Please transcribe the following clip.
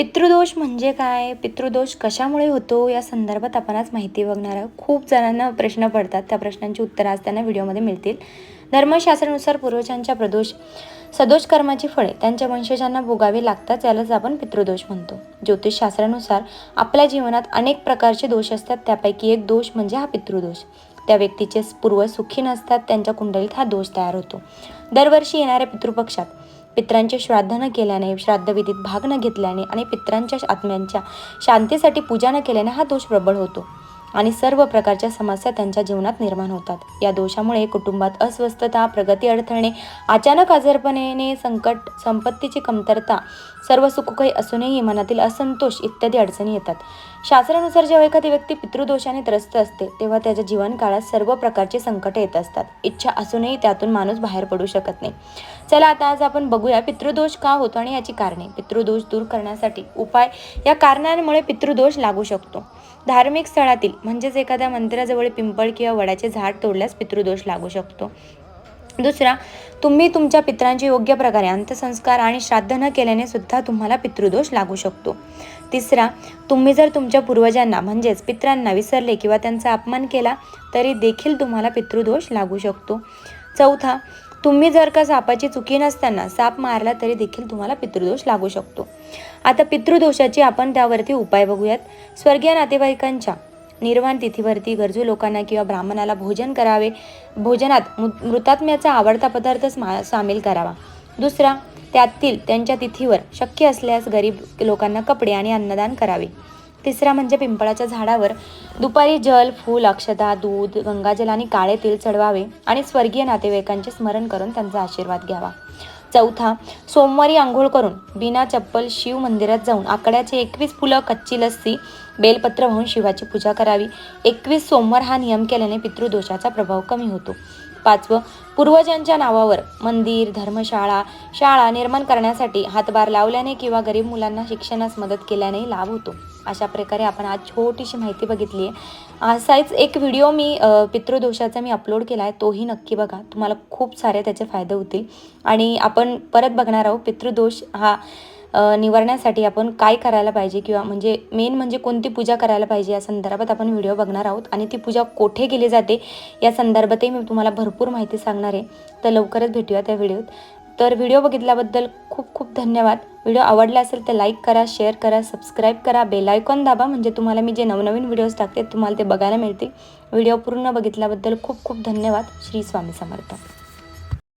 पितृदोष म्हणजे काय? पितृदोष कशामुळे होतो? या संदर्भात आपण आज माहिती बघणार आहोत. खूप जणांना प्रश्न पडतात. त्या प्रश्नांची उत्तरं आज त्यांना व्हिडिओमध्ये मिळतील. धर्मशास्त्रानुसार पूर्वजांच्या सदोष कर्माची फळे त्यांच्या वंशजांना भोगावी लागतात. यालाच आपण पितृदोष म्हणतो. ज्योतिषशास्त्रानुसार आपल्या जीवनात अनेक प्रकारचे दोष असतात. त्यापैकी एक दोष म्हणजे हा पितृदोष. त्या व्यक्तीचे पूर्वज सुखी नसतात, त्यांच्या कुंडलीत हा दोष तयार होतो. दरवर्षी येणाऱ्या पितृपक्षात पितरांचे श्राद्ध न केल्याने, श्राद्धविधीत भाग न घेतल्याने आणि पितरांच्या आत्म्यांच्या शांतीसाठी पूजा न केल्याने हा दोष प्रबळ होतो आणि सर्व प्रकारच्या समस्या त्यांच्या जीवनात निर्माण होतात. या दोषामुळे कुटुंबात अस्वस्थता, प्रगती अडथळणे, अचानक आजारपणाने, संकट, संपत्तीची कमतरता, सर्व सुखही असूनही मनातील असंतोष इत्यादी अडचणी येतात. शास्त्रानुसार जेव्हा एखादी व्यक्ती पितृदोषाने त्रस्त असते तेव्हा त्याच्या जीवनकाळात सर्व प्रकारचे संकटे येत असतात. इच्छा असूनही त्यातून माणूस बाहेर पडू शकत नाही. चला आता आज आपण बघूया पितृदोष का होतो आणि याची कारणे. पितृदोष दूर करण्यासाठी उपाय. या कारणांमुळे पितृदोष लागू शकतो. धार्मिक स्थळातील म्हणजेच एखाद्या मंदिराजवळ पिंपळ किंवा वडाचे झाड तोडल्यास पितृदोष लागू शकतो. दुसरा, तुम्ही तुमच्या पितरांचे योग्य प्रकारे अंत्यसंस्कार आणि श्राद्ध न केल्याने सुद्धा तुम्हाला पितृदोष लागू शकतो. तिसरा, तुम्ही जर तुमच्या पूर्वजांना म्हणजेच पितरांना विसरले किंवा त्यांचा अपमान केला तरी देखील तुम्हाला पितृदोष लागू शकतो. चौथा, तुम्ही जर का सापाची चुकी नसताना साप मारला तरी देखील तुम्हाला पितृदोष लागू शकतो. आता पितृदोषाची आपण त्यावरती उपाय बघूयात. स्वर्गीय नातेवाईकांच्या निर्वाण तिथीवरती गरजू लोकांना किंवा ब्राह्मणाला भोजन करावे. भोजनात मृतात्म्याचा आवडता पदार्थ सामील करावा. दुसरा, त्यातील त्यांच्या तिथीवर शक्य असल्यास गरीब लोकांना कपडे आणि अन्नदान करावे. तिसरा म्हणजे पिंपळाच्या झाडावर दुपारी जल, फूल, अक्षता, दूध, गंगाजल आणि काळे तेल चढवावे आणि स्वर्गीय नातेवाईकांचे स्मरण करून त्यांचा आशीर्वाद घ्यावा. चौथा, सोमवारी आंघोळ करून बिना चप्पल शिव मंदिरात जाऊन आकड्याचे 21 फुलं, कच्ची लस्सी, बेलपत्र वाहून शिवाची पूजा करावी. 21 सोमवार हा नियम केल्याने पितृदोषाचा प्रभाव कमी होतो. पाचवं, पूर्वजांच्या नावावर मंदिर, धर्मशाळा, शाळा निर्माण करण्यासाठी हातभार लावल्याने किंवा गरीब मुलांना शिक्षणास मदत केल्याने लाभ होतो. अशा प्रकारे आपण आज छोटीशी माहिती बघितली आहे. असाच एक व्हिडिओ मी पितृदोषाचा अपलोड केला आहे, तोही नक्की बघा. तुम्हाला खूप सारे त्याचे फायदे होतील. आणि आपण परत बघणार आहोत पितृदोष हा निवारण्यासाठी आपण काय करायला पाहिजे किंवा मेन म्हणजे कोणती पूजा करायला पाहिजे या संदर्भात आपण व्हिडिओ बघणार आहोत. आणि ती पूजा कोठे केली जाते या संदर्भातही मी तुम्हाला भरपूर माहिती सांगणार आहे. तर लवकरच भेटूया त्या व्हिडिओत. तर व्हिडिओ बघितल्याबद्दल खूप खूप धन्यवाद. व्हिडिओ आवडला असेल तर लाईक करा, शेअर करा, सबस्क्राईब करा, बेल आयकॉन दाबा म्हणजे तुम्हाला मी जे नवनवीन व्हिडिओज टाकते तुम्हाला ते बघायला मिळतील. व्हिडिओ पूर्ण बघितल्याबद्दल खूप खूप धन्यवाद. श्री स्वामी समर्थ.